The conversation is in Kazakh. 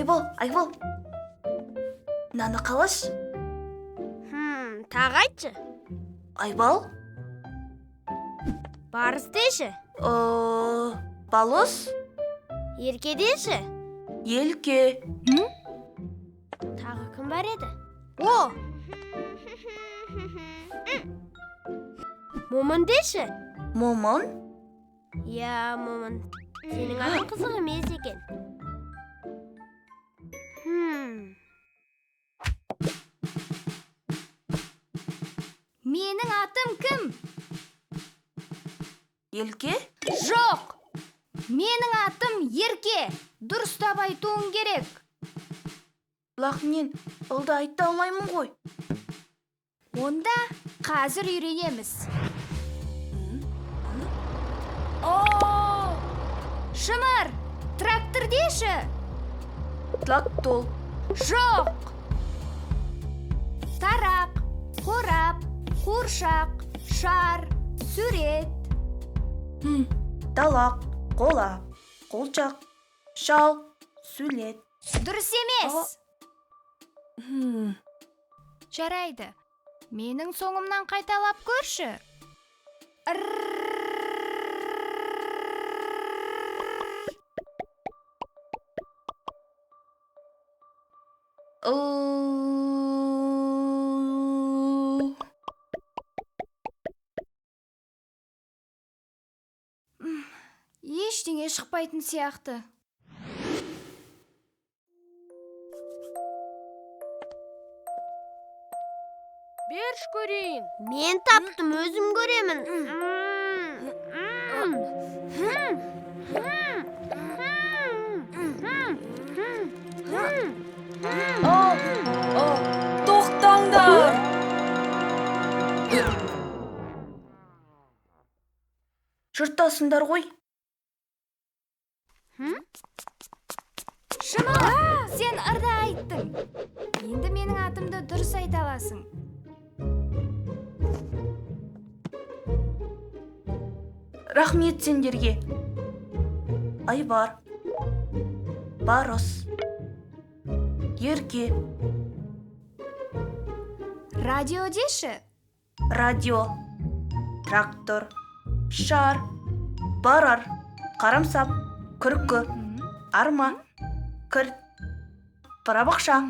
Айбал. Мынаны қалаш? Тағы айтшы. Айбал? Барыс деші. Балыс? Ерке деші. Елке. Тағы кім бар еді? О! Момын деші. Момын? Я, момын. Сенің атың қызық емес екен. Менің атым кім? Елке? Жоқ! Менің атым Ерке. Дұрыстап айтуың керек. Бірақ мен ұлды айта алмаймын ғой. Онда қазір үйренеміз. Шымыр, трактор деші. Трактор. Жоқ. Тарақ, қорап, қуыршақ, шар, сурет. Талақ, қолап, қолчақ, шал, сүлет. Дұрыс емес. Жарайды. Менің соңымнан қайталап көрші. Ештеңе шықпайтын сияқты. Берш көрейін. Мен таптым, өзім көремін. Тоқтаңдар! Жұрттасыңдар ғой. Шымыр, сен ырда айттың. Енді менің атымды дұрыс айта аласың. Рахмет сендерге. Айбар, Барыс, Ерке. Радио деші. Радио, трактор, шар, барар, қарамсап, күркі, арма, кір, парабақша.